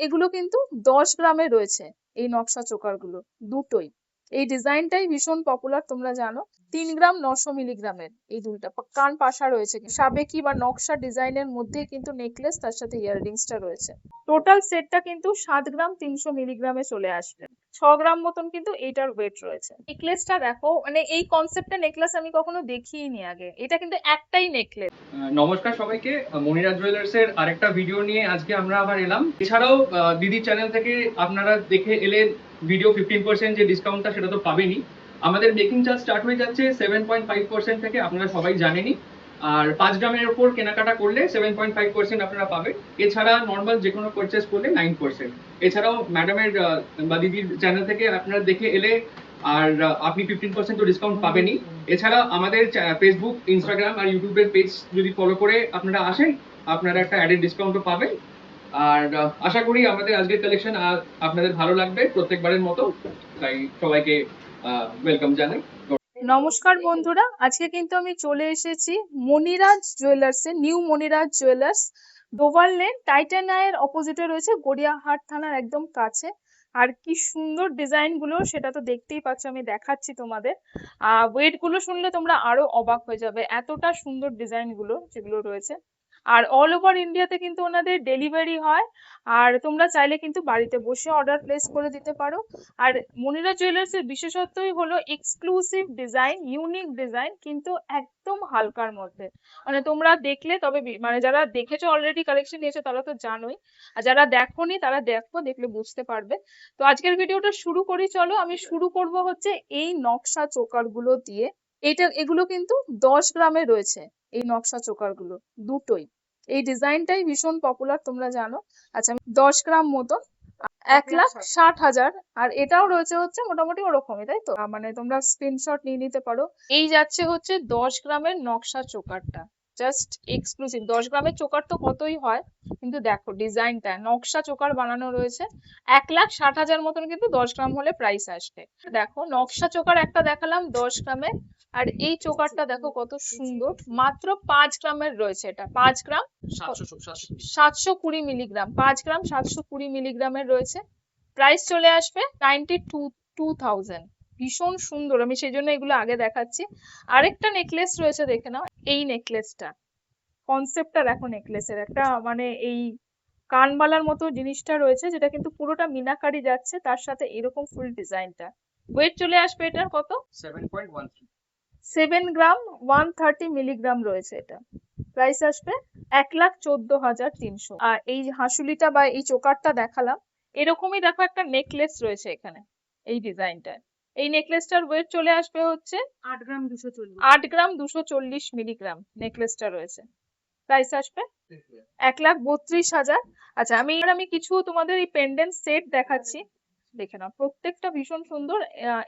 এগুলো কিন্তু 10 গ্রামে রয়েছে এই নকশা চোকার গুলো দুটোই। এই ডিজাইনটাই ভীষণ পপুলার, তোমরা জানো। 3 গ্রাম 900 মিলিগ্রামের এই দুলটা কান পাশা রয়েছে, সাবেকি বা নকশা ডিজাইনের মধ্যে কিন্তু নেকলেস, তার সাথে ইয়াররিংসটা রয়েছে। টোটাল সেটটা কিন্তু 7 গ্রাম 300 মিলিগ্রামে চলে আসবে। 6 গ্রাম মতন কিন্তু এইটার ওয়েট রয়েছে। নেকলেসটা দেখো, মানে এই কনসেপ্টটা নেকলেস আমি কখনো দেখিনি আগে। এটা কিন্তু একটাই নেকলেস। নমস্কার সবাইকে, মনিরাজ জুয়েলার্স এর আরেকটা ভিডিও নিয়ে আজকে আমরা আবার এলাম। এছাড়াও দিদির চ্যানেল থেকে আপনারা দেখে এলে ভিডিও 15% যে ডিসকাউন্টটা সেটা তো পাবেনই। আমাদের মেকিং চার্জ স্টার্ট হয়ে যাচ্ছে 7.5% থেকে, আপনারা সবাই জানেনই। আর 5 গ্রামের ওপর কেনাকাটা করলে 7.5% আপনারা পাবেন। এছাড়া নর্মাল যে কোনো পারচেস করলে 9%। এছাড়াও ম্যাডামের বা দিদির চ্যানেল থেকে আপনারা দেখে এলে আর আপনি 15% তো ডিসকাউন্ট পাবেনই। এছাড়া আমাদের ফেসবুক, ইনস্টাগ্রাম আর ইউটিউবের পেজ যদি ফলো করে আপনারা আসেন, আপনারা একটা অ্যাডেড ডিসকাউন্টও পাবেন। আর আশা করি আমাদের আজকের কালেকশন আপনাদের ভালো লাগবে প্রত্যেকবারের মতো, তাই সবাইকে ওয়েলকাম জানাই। নমস্কার বন্ধুরা, আজকে কিন্তু আমি চলে এসেছি মনিরাজ জুয়েলার্স এ, new Moniraj jewellers, Doval lane, টাইটানিয়ার অপোজিটে রয়েছে, গড়িয়াহাট থানার একদম কাছে। আর কি সুন্দর ডিজাইন গুলো সেটা তো দেখতেই পাচ্ছ, আমি দেখাচ্ছি তোমাদের। ওয়েট গুলো শুনলে তোমরা আরো অবাক হয়ে যাবে, এতটা সুন্দর ডিজাইন গুলো যেগুলো রয়েছে। আর অল ওভার ইন্ডিয়াতে কিন্তু ওনাদের ডেলিভারি হয়। আর তোমরা চাইলে কিন্তু বাড়িতে বসে অর্ডার প্লেস করে দিতে পারো। আর মনিরাজ জুয়েলার্স এর বিশেষত্বই হলো এক্সক্লুসিভ ডিজাইন, ইউনিক ডিজাইন, কিন্তু একদম হালকার মধ্যে। মানে তোমরা দেখলে তবে মানে যারা দেখেছো অলরেডি কালেকশন নিয়েছো তারা তো জানোই, আর যারা দেখোনি তারা দেখলে বুঝতে পারবে। তো আজকের ভিডিওটা শুরু করি, চলো। আমি শুরু করব হচ্ছে এই নকশা চোকার গুলো দিয়ে। এগুলো কিন্তু 10 গ্রামে রয়েছে এই নকশা চোকার গুলো দুটোই। এই ডিজাইনটাই ভীষণ পপুলার, তোমরা জানো। আচ্ছা, 10 গ্রাম মতো 1,60,000। আর এটাও রয়েছে হচ্ছে মোটামুটি ওরকমই, তাই তো? মানে তোমরা স্ক্রিনশট নিয়ে নিতে পারো। এই যাচ্ছে হচ্ছে 10 গ্রামের নকশা চোকারটা, জাস্ট এক্সক্লুসিভ। 10 গ্রামের চোকার তো কতই হয়, কিন্তু দেখো ডিজাইনটা, নকশা চোকার বানানো রয়েছে। 1,60,000 মতন কিন্তু 10 গ্রাম হলে প্রাইস আসবে। দেখো নকশা চোকার একটা দেখালাম 10 গ্রামে, আর এই চোকারটা দেখো কত সুন্দর, মাত্র 5 গ্রামের রয়েছে। এটা 5 গ্রাম 720 মিলিগ্রাম, 5 গ্রাম 720 মিলিগ্রামের রয়েছে। প্রাইস চলে আসবে 92,000। ভীষণ সুন্দর, আমি সেই জন্য এগুলো আগে দেখাচ্ছি। আরেকটা নেকলেস রয়েছে, দেখে নাও এই নেকলেসটা। কনসেপ্টটা দেখো নেকলেসের, একটা মানে এই কানবালার মতো জিনিসটা রয়েছে, যেটা কিন্তু পুরোটা মিনাকারি যাচ্ছে, তার সাথে এরকম ফুল ডিজাইনটা। ওয়েট চলে আসবে এটার কত? 7 গ্রাম 130 মিলিগ্রাম রয়েছে এটা। প্রাইস আসবে 1,14,300। আর এই হাসুলিটা বা এই চোকারটা দেখালাম, এরকমই দেখো একটা নেকলেস রয়েছে এখানে এই ডিজাইনটা। এই নেকলেসটার ওয়েট চলে আসবে হচ্ছে 8 গ্রাম 240 মিলিগ্রাম নেকলেসটা রয়েছে। প্রাইস আসবে 1,32,000। আচ্ছা, আমি কিছু তোমাদের এই পেন্ডেন্ট সেট দেখাচ্ছি, দেখে নাও। প্রত্যেকটা ভীষণ সুন্দর,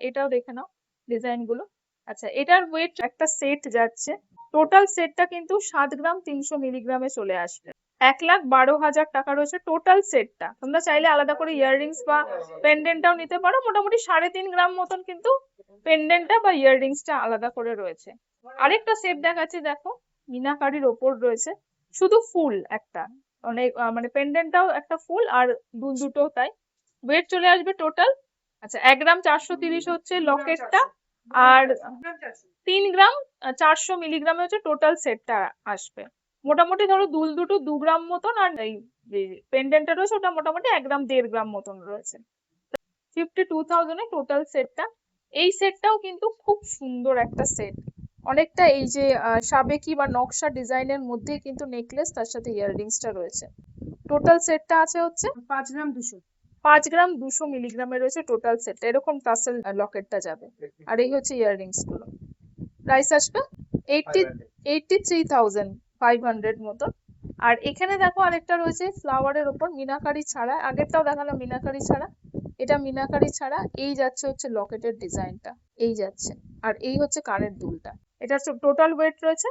এটাও দেখে নাও ডিজাইন গুলো। আচ্ছা, এটার ওয়েট একটা সেট যাচ্ছে, টোটাল সেটটা কিন্তু 7 গ্রাম 300 মিলিগ্রামে চলে আসবে। 1,12,000 টাকা রয়েছে টোটাল সেটটা। তোমরা চাইলে আলাদা করে ইয়াররিংস বা পেন্ডেন্টটাও নিতে পারো। মোটামুটি 3.5 গ্রাম মতন কিন্তু পেন্ডেন্টটা বা ইয়াররিংসটা আলাদা করে রয়েছে। আরেকটা সেট দেখাচ্ছি, দেখো মিনাকারির ওপর রয়েছে, শুধু ফুল একটা, অনেক মানে পেন্ডেন্টটাও একটা ফুল আর দুটো তাই। ওয়েট চলে আসবে টোটাল, আচ্ছা 1 গ্রাম 430 হচ্ছে লকেটটা, আর 3 গ্রাম 400 মিলিগ্রামে হচ্ছে টোটাল সেটটা আসবে। মোটামুটি ধরো দুল দুটো 2 গ্রাম মতন, আর এই পেন্ডেন্টটা রয়েছে ওটা মোটামুটি 1 গ্রাম 1.5 গ্রাম মতন রয়েছে। 52,000 এ টোটাল সেটটা। এই সেটটাও কিন্তু খুব সুন্দর একটা সেট, অনেকটা এই যে সাবেকি বা নকশা ডিজাইনের মধ্যেই কিন্তু নেকলেস, তার সাথে ইয়াররিংসটা রয়েছে। টোটাল সেটটা আছে হচ্ছে 5 গ্রাম 200 মিলিগ্রামের রয়েছে টোটাল সেটটা। এরকম টাসেল লকেটটা যাবে, আর এই হচ্ছে ইয়াররিংস গুলো। প্রাইস আসবে 83,500 মতো। আর এখানে দেখো আরেকটা রয়েছে ফ্লাওয়ারের উপর মিনাকারি ছাড়া, আগেরটাও দেখালাম মিনাকারি ছাড়া, এটা মিনাকারি ছাড়া। এই যাচ্ছে হচ্ছে লকেটের ডিজাইনটা, এই যাচ্ছে, আর এই হচ্ছে কানের দুলটা। এটা টোটাল ওয়েট রয়েছে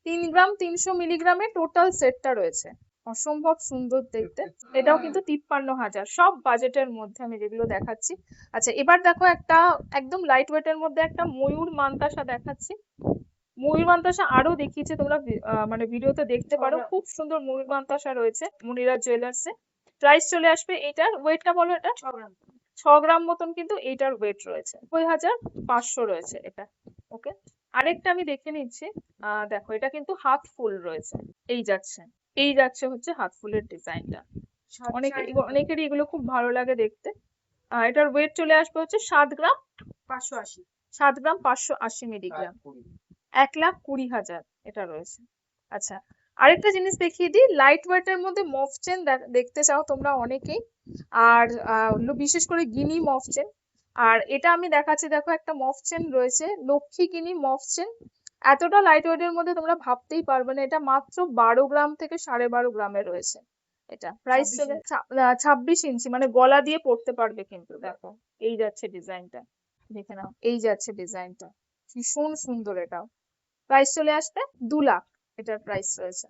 3 গ্রাম 300 মিলিগ্রামে টোটাল সেটটা রয়েছে। অসম্ভব সুন্দর দেখতে। এটাও কিন্তু 53,000, সব বাজেটের মধ্যে আমি যেগুলো দেখাচ্ছি। আচ্ছা, এবার দেখো একটা একদম লাইট ওয়েটের মধ্যে একটা ময়ূর মান্তাসা দেখাচ্ছি। ময়ূর মান্তাসা আরো দেখিয়েছে, তোমরা মানে ভিডিওতে দেখতে পারো। খুব সুন্দর ময়ূর মান্তাসা রয়েছে মনিরাজ জুয়েলার্সে। প্রাইস চলে আসবে, এটার ওয়েটটা বলো, এটা 6 গ্রাম মতন কিন্তু এইটার ওয়েট রয়েছে, 9500 রয়েছে এটা। ওকে, আরেকটা আমি দেখে নিচ্ছি। দেখো এটা কিন্তু হাত ফুল রয়েছে, এই যাচ্ছে হচ্ছে হাত ফুলের ডিজাইনটা। অনেকেরই এগুলো খুব ভালো লাগে দেখতে। এটার ওয়েট চলে আসবে হচ্ছে 7 গ্রাম 580, 7 গ্রাম 580 মিলিগ্রাম, 1,20,000 এটা রয়েছে। আচ্ছা, আরেকটা জিনিস দেখিয়ে দিই, লাইট ওয়েটের মধ্যে মফ চেন দেখতে চাও তোমরা অনেকেই, আর বিশেষ করে গিনি মফ চেন। আর এটা আমি দেখাচ্ছি, দেখো একটা মফ চেন রয়েছে, লক্ষ্মী গিনি মফ চেন। এতটা লাইট ওয়েটের মধ্যে তোমরা ভাবতেই পারবে না, এটা মাত্র 12 গ্রাম থেকে 12.5 গ্রামে রয়েছে। এটা প্রাইস চলে 26 ইঞ্চি, মানে গলা দিয়ে পড়তে পারবে কিন্তু। দেখো এই যাচ্ছে ডিজাইনটা, দেখে নাও, এই যাচ্ছে ডিজাইনটা, ভীষণ সুন্দর। এটাও প্রাইস চলে আসবে 2 লাখ, এটার প্রাইস রয়েছে।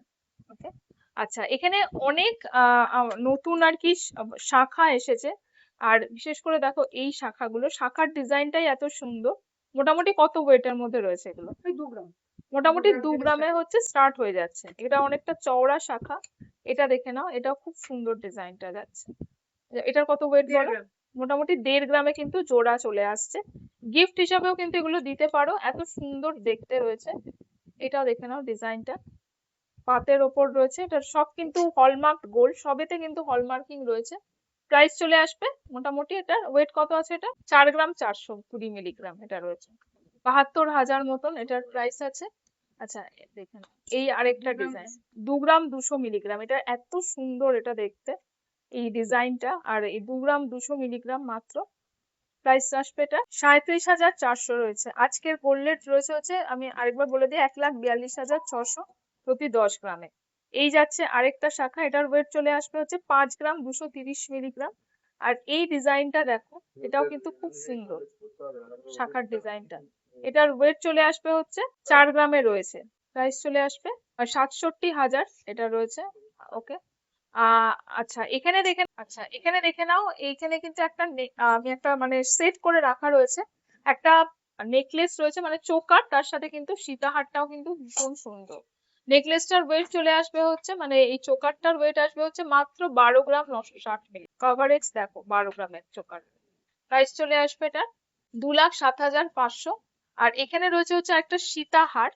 ওকে, আচ্ছা, এখানে অনেক নতুন আর কি শাখা এসেছে। আর বিশেষ করে দেখো এই শাখাগুলো, শাখার ডিজাইনটাই এত সুন্দর। মোটামুটি কত ওয়েটের মধ্যে রয়েছে এগুলো? 2 গ্রাম, মোটামুটি 2 গ্রামে হচ্ছে স্টার্ট হয়ে যাচ্ছে। এটা অনেকটা চওড়া শাখা, এটা দেখে নাও, এটা খুব সুন্দর ডিজাইনটা যাচ্ছে। এটার কত ওয়েট বলো? মোটামুটি 1.5 গ্রামে কিন্তু জোড়া চলে আসছে। গিফট হিসাবেও কিন্তু এগুলো দিতে পারো, এত সুন্দর দেখতে রয়েছে। এটাও দেখে নাও ডিজাইনটা, পাতের ওপর রয়েছে, এটা সব কিন্তু হলমার্ক গোল্ড, সবেতে কিন্তু হলমার্কিং রয়েছে। প্রাইস চলে আসবে মোটামুটি, এটার ওয়েট কত আছে? এটা 4 গ্রাম 420 মিলিগ্রাম এটা রয়েছে, 72,000 মতন এটার প্রাইস আছে। আচ্ছা, দেখেন এই আরেকটা ডিজাইন, 2 গ্রাম 200 মিলিগ্রাম, এটা এত সুন্দর এটা দেখতে, এই ডিজাইনটা। আর এই 2 গ্রাম 200 মিলিগ্রাম মাত্র, প্রাইস আসবে এটা 37,400 রয়েছে। আজকের গোল্ড রেট রয়েছে হচ্ছে, আমি আরেকবার বলে দিই, 1,42,600 প্রতি 10 গ্রামে। এই যাচ্ছে আরেকটা শাখা, এটার ওয়েট চলে আসবে হচ্ছে 5 গ্রাম 230 মিলিগ্রাম। আর এই ডিজাইনটা দেখো, এটাও কিন্তু খুব সুন্দর শাখার ডিজাইনটা। এটার ওয়েট চলে আসবে হচ্ছে 4 গ্রামে রয়েছে, প্রাইস চলে আসবে 67,000 এটা রয়েছে। ওকে, আচ্ছা এখানে দেখে নাও, এইখানে কিন্তু একটা আমি একটা মানে সেট করে রাখা রয়েছে, একটা নেকলেস রয়েছে, মানে চোকার, তার সাথে কিন্তু সীতাহারটাও কিন্তু ভীষণ সুন্দর। নেকলেসটার ওয়েট চলে আসবে হচ্ছে, মানে এই চোকারটার ওয়েট আসবে হচ্ছে মাত্র 12 গ্রাম 960 মিলি, কভারেজ দেখো 12 গ্রামের চোকার। প্রাইস চলে আসবে এটা 2,07,500। আর এখানে রয়েছে হচ্ছে একটা সীতাহার,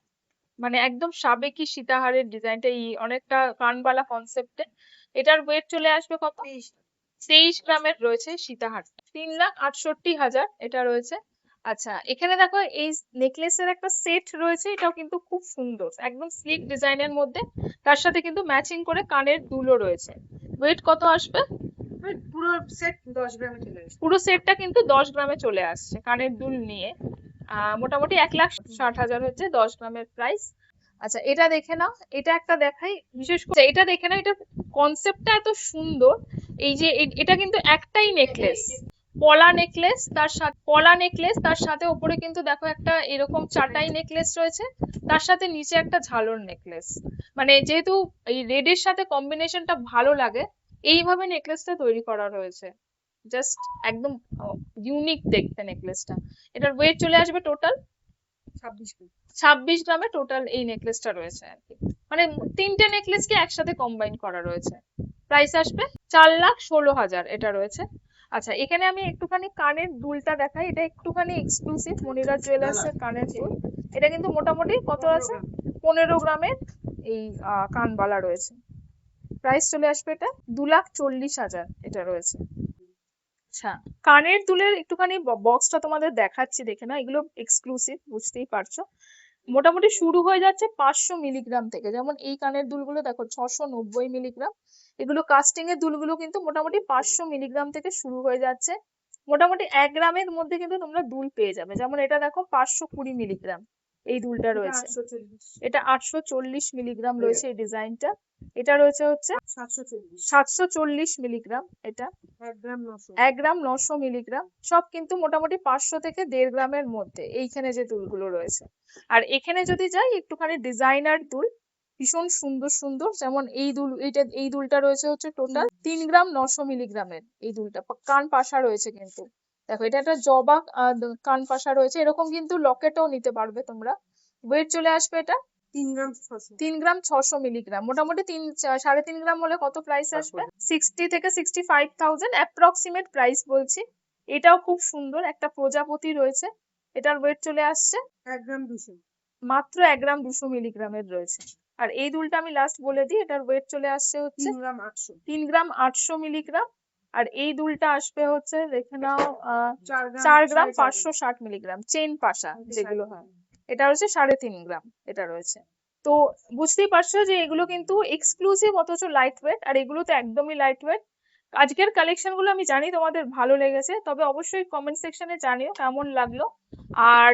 মানে একদম সাবেকি সীতাহারের ডিজাইনটা, এই অনেকটা কানবালা কনসেপ্টে। এটার ওয়েট চলে আসবে কত? 23 গ্রামের রয়েছে সীতাহার, 3,68,000 এটা রয়েছে। আচ্ছা, এখানে দেখো এই নেকলেসের একটা সেট রয়েছে, এটাও কিন্তু খুব সুন্দর, একদম স্লিক ডিজাইনের মধ্যে, তার সাথে কিন্তু ম্যাচিং করে কানের দুলও রয়েছে। ওয়েট কত আসবে? পুরো সেট 10 গ্রামে চলে আসছে, পুরো সেটটা কিন্তু 10 গ্রামে চলে আসছে কানের দুল নিয়ে। মোটামুটি 1,60,000 হচ্ছে 10 গ্রামের প্রাইস। আচ্ছা, এটা দেখে নাও, এটা একটা দেখাই বিশেষ করে, এটা দেখে নাও, এটা কনসেপ্টটা এত সুন্দর। এই যে এটা কিন্তু একটাই নেকলেস, পলা নেকলেস, তার সাথে উপরে কিন্তু দেখো একটা এরকম চাটাই নেকলেস রয়েছে, তার সাথে নিচে একটা ঝালর নেকলেস। মানে যেহেতু এই রেডের সাথে কম্বিনেশনটা ভালো লাগে, এইভাবে নেকলেসটা তৈরি করা রয়েছে, জাস্ট একদম ইউনিক দেখতে নেকলেসটা। এটার ওয়েট চলে আসবে টোটাল 26 গ্রামে টোটাল এই নেকলেসটা রয়েছে আর কি, মানে 3টে নেকলেসকে একসাথে কম্বাইন করা রয়েছে। প্রাইস আসবে 4,16,000 এটা রয়েছে। আচ্ছা, এখানে আমি একটুখানি কানের দুলটা দেখাই, এটা একটুখানি এক্সক্লুসিভ মনিরাজ জুয়েলার্স এর কানের দুল। এটা কিন্তু মোটামুটি কত আছে? 15 গ্রামের এই কানবালা রয়েছে। প্রাইস চলে আসবে এটা 2,40,000 এটা রয়েছে। আচ্ছা, কানের দুলের একটুখানি বক্সটা তোমাদের দেখাচ্ছি, দেখে না, এগুলো এক্সক্লুসিভ, বুঝতেই পারছো। মোটামুটি শুরু হয়ে যাচ্ছে 500 মিলিগ্রাম থেকে, যেমন এই কানের দুলগুলো দেখো 690 মিলিগ্রাম। এগুলো কাস্টিং এর দুলগুলো কিন্তু মোটামুটি 500 মিলিগ্রাম থেকে শুরু হয়ে যাচ্ছে। মোটামুটি 1 গ্রামের মধ্যে কিন্তু তোমরা দুল পেয়ে যাবে, যেমন এটা দেখো 520 মিলিগ্রাম এই দুলটা রয়েছে, এটা 840 মিলিগ্রাম রয়েছে এই ডিজাইনটা। এটা রয়েছে হচ্ছে 740 মিলিগ্রাম, এটা 1 গ্রাম 900 মিলিগ্রাম। সব কিন্তু মোটামুটি 500 থেকে 1.5 গ্রামের মধ্যে এইখানে যে দুলগুলো রয়েছে। আর এখানে যদি যাই, একটুখানি ডিজাইনার দুল, ভীষণ সুন্দর সুন্দর, যেমন এই দুলটা রয়েছে হচ্ছে টোটাল 3 গ্রাম 900 মিলিগ্রামের। এই দুলটা কান পাশা রয়েছে কিন্তু, দেখো এটা একটা জবা কান পাশা রয়েছে, এরকম কিন্তু লকেটও নিতে পারবে তোমরা। ওয়েট চলে আসবে এটা 3 গ্রাম 600। 3 গ্রাম 600 মিলিগ্রাম, মোটামুটি 3.5 গ্রাম হলে কত প্রাইস আসবে? 60 থেকে 65,000 অ্যাপ্রক্সিমেট প্রাইস বলছি। এটাও খুব সুন্দর, একটা প্রজাপতি রয়েছে, এটার ওয়েট চলে আসছে 1 গ্রাম 200। মাত্র 1 গ্রাম 200 মিলিগ্রামের রয়েছে। আর এই দুলটা আমি লাস্ট বলে দিই, এটার ওয়েট চলে আসছে হচ্ছে 3 গ্রাম 800। 3 গ্রাম 800 মিলিগ্রাম। আর এই দুলটা আসবে হচ্ছে দেখে নাও 4 গ্রাম 4 গ্রাম 4.5 560 মিলিগ্রাম, চেন পাশা যেগুলো হয়, এটা হচ্ছে 3.5 গ্রাম এটা রয়েছে। তো বুঝতেই পারছো যে এগুলো কিন্তু এক্সক্লুসিভ অথচ লাইট ওয়েট, আর এগুলো তো একদমই লাইট ওয়েট। আজকের কালেকশন গুলো আমি জানি তোমাদের ভালো লেগেছে, তবে অবশ্যই কমেন্ট সেকশনে জানিও কেমন লাগলো। আর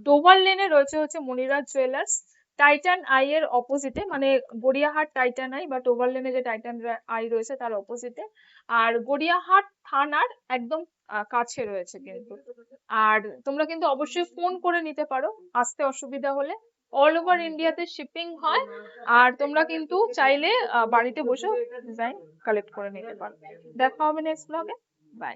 ডোভার লেনে রয়েছে হচ্ছে মনিরাজ জুয়েলার্স, টাইটান আই এর অপোজিটে, মানে গড়িয়াহাট টাইটান আই বা ডোভার লেনে যে টাইটান আই রয়েছে তার অপোজিটে। আর গড়িয়াহাট থানার একদম কাছে রয়েছে কিন্তু। আর তোমরা কিন্তু অবশ্যই ফোন করে নিতে পারো আসতে অসুবিধা হলে, অল ওভার ইন্ডিয়াতে শিপিং হয়। আর তোমরা কিন্তু চাইলে বাড়িতে বসে ডিজাইন কালেক্ট করে নিতে পারো। দেখা হবে নেক্সট ব্লগে, বাই।